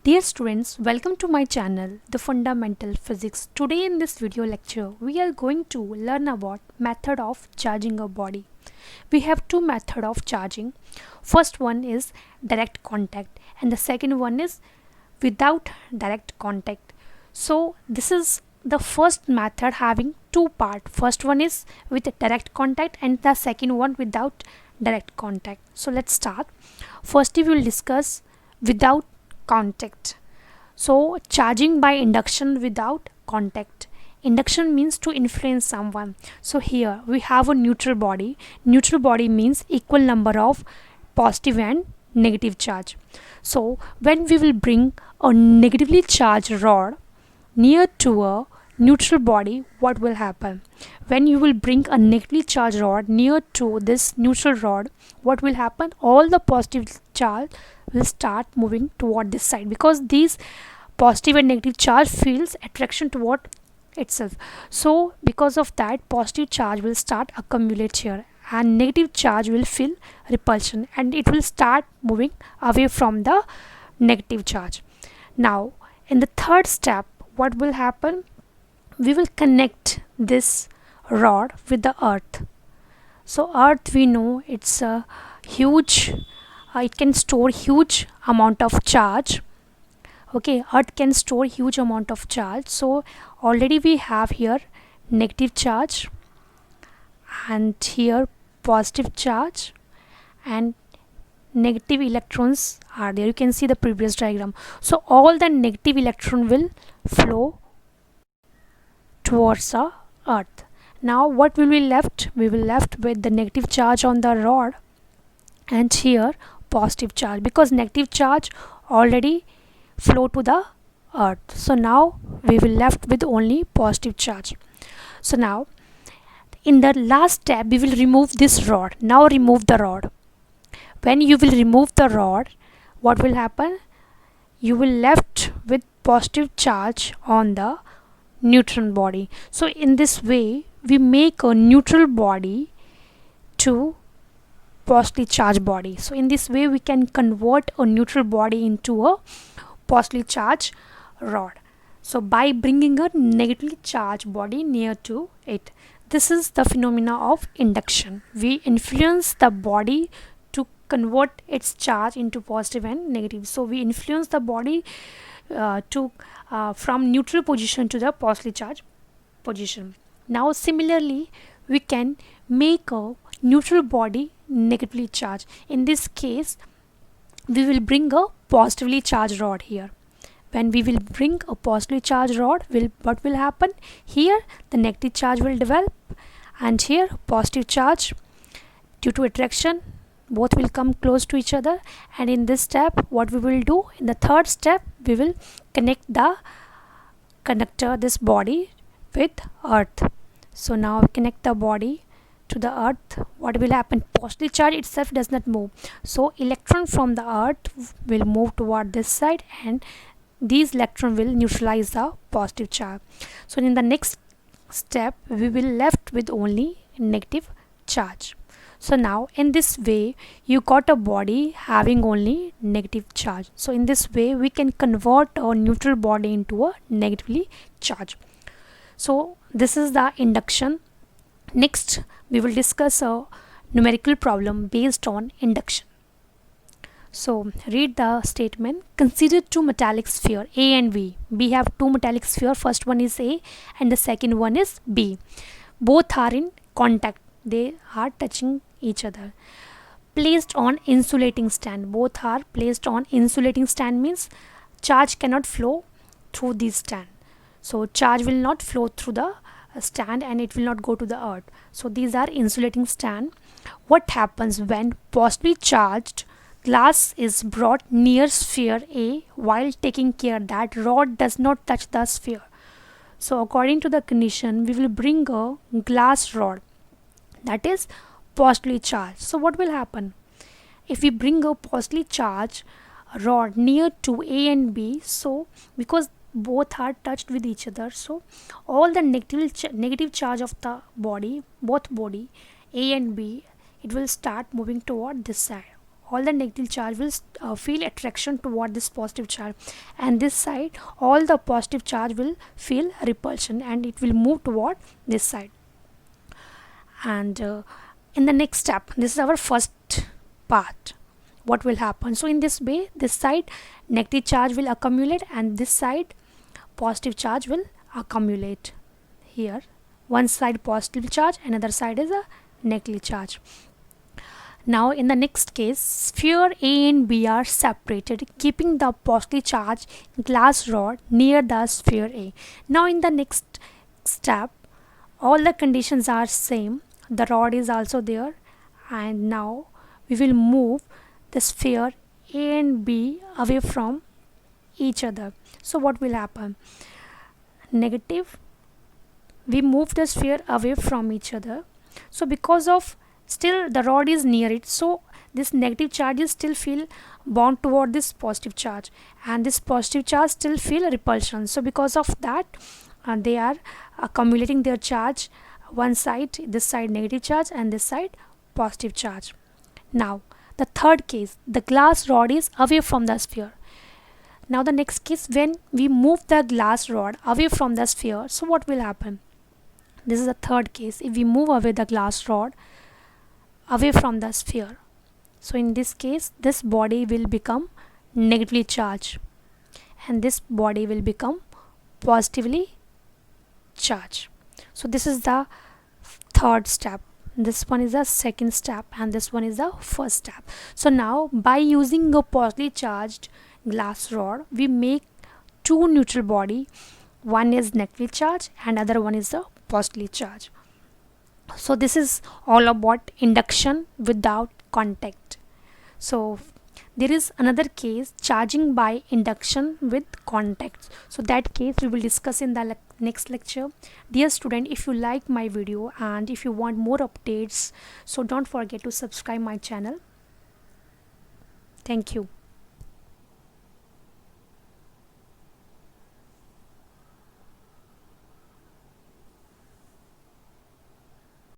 Dear students, welcome to my channel, The Fundamental Physics. Today in this video lecture, we are going to learn about method of charging a body. We have two methods of charging. First one is direct contact and the second one is without direct contact. So this is the first method having two parts. First one is with direct contact and the second one without direct contact. So let's start. First we will discuss without contact. So charging by induction without contact. Induction means to influence someone. So here we have a neutral body. Neutral body means equal number of positive and negative charge. So when we will bring a negatively charged rod near to a neutral body, what will happen? When you will bring a negatively charged rod near to this neutral rod, what will happen? All the positive charge will start moving toward this side because these positive and negative charge feels attraction toward itself. So because of that, positive charge will start accumulate here and negative charge will feel repulsion and it will start moving away from the negative charge. Now in the third step, what will happen? We will connect this rod with the earth. So earth, we know it's a huge it can store huge amount of charge. Okay, earth can store huge amount of charge. So already we have here negative charge and here positive charge and negative electrons are there. You can see the previous diagram. So all the negative electron will flow towards the earth. Now what will be left? We will left with the negative charge on the rod and here positive charge because negative charge already flow to the earth. So now we will left with only positive charge. So now in the last step we will remove this rod. Now remove the rod. When you will remove the rod, what will happen? You will left with positive charge on the neutral body. So in this way we make a neutral body to positively charged body. So in this way we can convert a neutral body into a positively charged rod. So by bringing a negatively charged body near to it. This is the phenomena of induction. We influence the body to convert its charge into positive and negative. So we influence the body from neutral position to the positively charged position. Now similarly we can make a neutral body negatively charged. In this case we will bring a positively charged rod here. When we will bring a positively charged rod, what will happen? Here the negative charge will develop and here positive charge due to attraction both will come close to each other. And in this step what we will do, in the third step we will connect the conductor, this body, with earth. So now connect the body to the earth. What will happen? Positively charge itself does not move, so electron from the earth will move toward this side and these electron will neutralize the positive charge. So in the next step we will left with only negative charge. So now in this way you got a body having only negative charge. So in this way we can convert a neutral body into a negatively charged. So this is the induction. Next we will discuss a numerical problem based on induction. So read the statement. Consider two metallic sphere A and B. We have two metallic sphere. First one is A and the second one is B. Both are in contact. They are touching each other. Placed on insulating stand. Both are placed on insulating stand means charge cannot flow through this stand. So charge will not flow through the stand and it will not go to the earth. So these are insulating stand. What happens when positively charged glass is brought near sphere A while taking care that rod does not touch the sphere? So according to the condition we will bring a glass rod that is positively charged. So what will happen? If we bring a positively charged rod near to A and B, so because both are touched with each other, so all the negative charge of the body, both body A and B, it will start moving toward this side. all the negative charge will feel attraction toward this positive charge, and this side all the positive charge will feel repulsion and it will move toward this side. And in the next step, this is our first part, what will happen. So in this way, this side negative charge will accumulate and this side positive charge will accumulate. Here one side positive charge, another side is a negative charge. Now in the next case, sphere A and B are separated, keeping the positively charged glass rod near the sphere A. Now in the next step, all the conditions are same. The rod is also there, and now we will move the sphere A and B away from each other. So what will happen? Negative, we move the sphere away from each other. So because of still the rod is near it, so this negative charges still feel bound toward this positive charge, and this positive charge still feel repulsion. So because of that, they are accumulating their charge, one side, this side negative charge and this side positive charge. Now the third case, the glass rod is away from the sphere. Now the next case, when we move the glass rod away from the sphere, so what will happen? This is the third case. If we move away the glass rod away from the sphere, so in this case this body will become negatively charged and this body will become positively charged. So this is the third step, this one is the second step, and this one is the first step. So now by using a positively charged glass rod, we make two neutral body, one is negatively charged and other one is the positively charged. So this is all about induction without contact. So there is another case, charging by induction with contact. So that case we will discuss in the next lecture. Dear student, if you like my video and if you want more updates, so don't forget to subscribe my channel. Thank you.